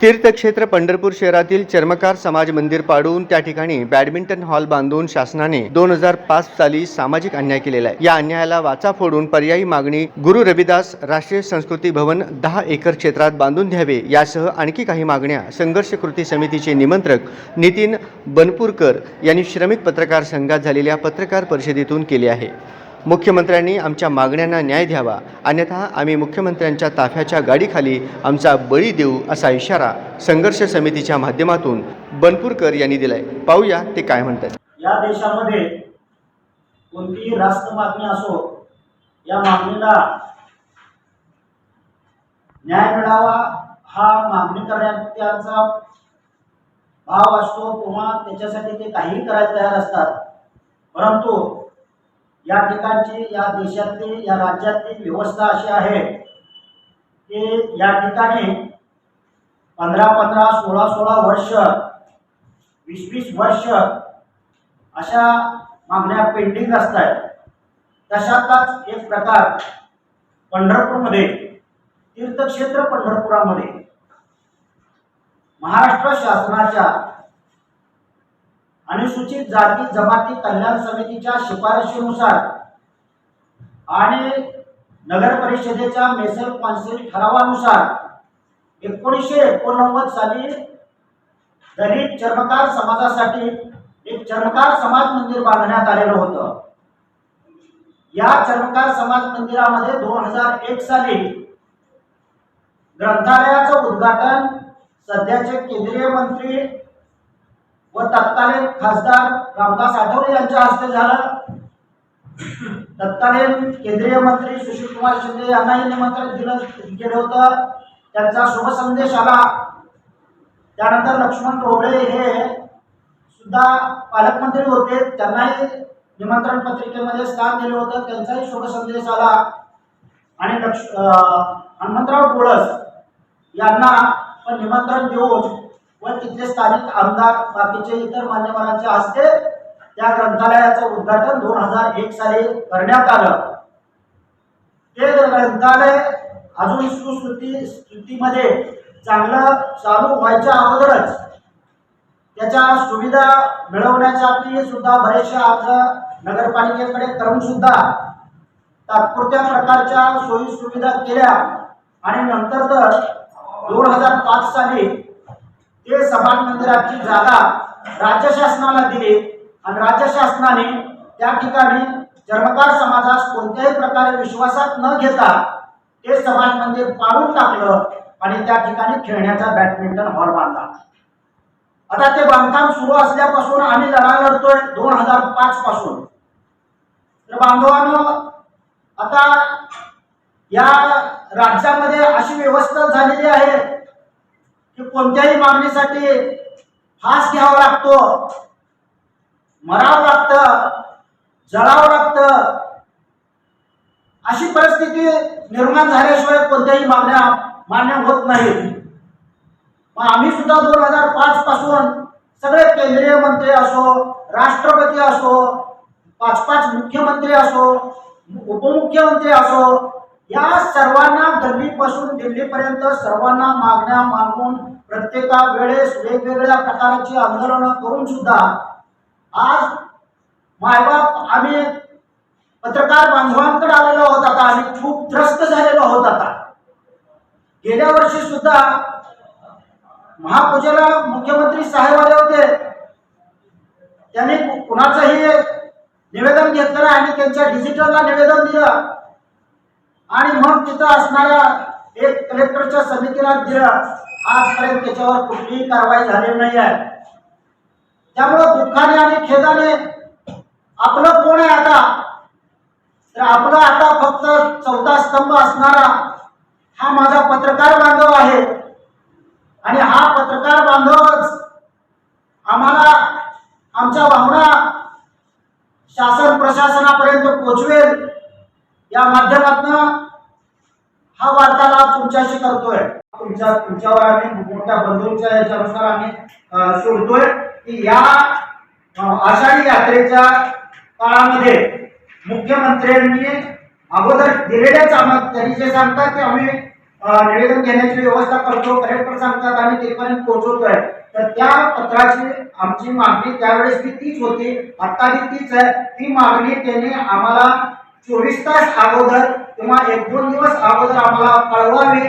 तीर्थक्षेत्र पंढरपूर शहरातील चर्मकार समाज मंदिर पाडून त्या ठिकाणी बॅडमिंटन हॉल बांधून शासनाने 2005 साली सामाजिक अन्याय केलेला आहे। या अन्यायाला वाचा फोडून पर्यायी मागणी गुरु रविदास राष्ट्रीय संस्कृती भवन 10 एकर क्षेत्रात बांधून द्यावे यासह आणखी काही मागण्या संघर्ष कृती समितीचे निमंत्रक नितीन बनपूरकर यांनी श्रमिक पत्रकार संघात झालेल्या पत्रकार परिषदेतून केले आहे। मुख्यमंत्र्यांनी आमच्या मागण्यांना न्याय द्यावा, अन्यथा आम्ही मुख्यमंत्र्यांच्या ताफ्याच्या गाडीखाली आमचा बळी देऊ असा इशारा संघर्ष समितीच्या माध्यमातून बनपूरकर यांनी दिलाय। पाहूया ते काय म्हणतात। या देशामध्ये कोणतीही राष्ट्र मागणी असो, या मागणीला न्याय मिळावा हा मागणी करण्याचा भाव असतो किंवा त्याच्यासाठी ते काहीही करायला तयार असतात। परंतु या ठिकाणची, या देशातली, या राज्यातली व्यवस्था अशी आहे की या ठिकाणी 15-15, 16-16 वर्ष, 20-20 वर्ष अशा मागण्या पेंडिंग असतात। तशातलाच एक प्रकार पंढरपूरमध्ये, तीर्थक्षेत्र पंढरपुरामध्ये महाराष्ट्र शासनाच्या अनुसूचित जाती जमाती कल्याण समितीच्या शिफारशीनुसार आणि नगर परिषदेच्या मेसल कौन्सिल ठरावानुसार 1989 साली दलित चर्मकार समाजासाठी एक चर्मकार समाज मंदिर बांधण्यात आलेलं होतं। या चर्मकार समाज मंदिरामध्ये 2001 साली ग्रंथालयाचं उद्घाटन सध्याचे केंद्रीय मंत्री व तत्कालीन खासदार रामदास आठवले यांच्या हस्ते झालं। तत्कालीन केंद्रीय मंत्री सुशीलकुमार शिंदे यांनाही निमंत्रण दिलं होतं, त्यांचा शुभ संदेश आला। त्यानंतर लक्ष्मण ढोबळे हे सुद्धा पालकमंत्री होते, त्यांनाही निमंत्रण पत्रिकेमध्ये स्थान दिलं होतं, त्यांचाही शुभ संदेश आला। आणि हनुमंतराव डोळस यांना पण निमंत्रण देऊन व तिथले स्थानिक आमदार बाकीचे इतर मान्यवरांच्या हस्ते त्या ग्रंथालयाचं उद्घाटन 2001 साली करण्यात आलं। ते ग्रंथालय अजून सुस्थितीमध्ये चांगलं चालू व्हायच्या अगोदरच त्याच्या सुविधा मिळवण्यासाठी सुद्धा बरेचसे अर्ज नगरपालिकेकडे करून सुद्धा तात्पुरत्या प्रकारच्या सोयी सुविधा केल्या आणि नंतर तर 2005 साली ते समाज मंदिराची जागा राज्य शासनाला दिली आणि राज्य शासनाने त्या ठिकाणी चर्मकार समाजास कोणत्याही प्रकारे विश्वासात न घेता ते समाज मंदिर पाडून टाकलं आणि त्या ठिकाणी खेळण्याचा बॅडमिंटन हॉल बांधला। आता ते बांधकाम सुरू असल्यापासून आम्ही लढा लढतोय 2005 पासून। तर बांधवांनो, आता या राज्यामध्ये अशी व्यवस्था झालेली आहे की कोणत्याही मागणीसाठी फास घ्यावा लागतो, मरावं लागतं, जळावं लागतं। अशी परिस्थिती निर्माण झाल्याशिवाय कोणत्याही मागण्या मान्य होत नाहीत। मग आम्ही सुद्धा 2005 पासून सगळे केंद्रीय मंत्री असो, राष्ट्रपती असो, 5-5 मुख्यमंत्री असो, उपमुख्यमंत्री असो, या सर्वांना गल्लीपासून दिल्लीपर्यंत सर्वांना मागण्या मागून प्रत्येका वेळेस वेगवेगळ्या प्रकारची आंदोलनं करून सुद्धा आज मायबाप आम्ही पत्रकार बांधवांकडे आलेलो आहोत। आता आम्ही खूप त्रस्त झालेलो आहोत। आता गेल्या वर्षी सुद्धा महापूजेला मुख्यमंत्री साहेब आले होते, त्यांनी कुणाचंही निवेदन घेतलं आणि त्यांच्या डिजिटलला निवेदन दिलं आणि मग तिथं असणाऱ्या एक कलेक्टरच्या समितीला दिलं। आजपर्यंत त्याच्यावर कुठलीही कारवाई झालेली नाही आहे। त्यामुळे दुःखाने आणि खेदाने आपलं कोण आहे आता, तर आपलं आता फक्त चौथा स्तंभ असणारा हा माझा पत्रकार बांधव आहे आणि हा पत्रकार बांधवच आम्हाला आमच्या भावना शासन प्रशासनापर्यंत पोहोचवेल या माध्यमातून हा वार्तालाप तुमच्याशी करतोय। तुमच्यावर आम्ही मोठ्या बंधूंच्या याच्यानुसार आम्ही सोडतोय की या आषाढी यात्रेच्या काळामध्ये मुख्यमंत्र्यांनी अगोदर दिलेल्याच त्यांनी जे सांगतात की आम्ही निवेदन घेण्याची व्यवस्था करतो, कलेक्टर सांगतात आम्ही तिथपर्यंत पोहोचवतोय. तर त्या पत्राची आमची मागणी त्यावेळेस तीच होती, आता तीच आहे. ती मागणी त्यांनी आम्हाला 24 तास अगोदर किंवा 1-2 दिवस अगोदर आम्हाला कळवावी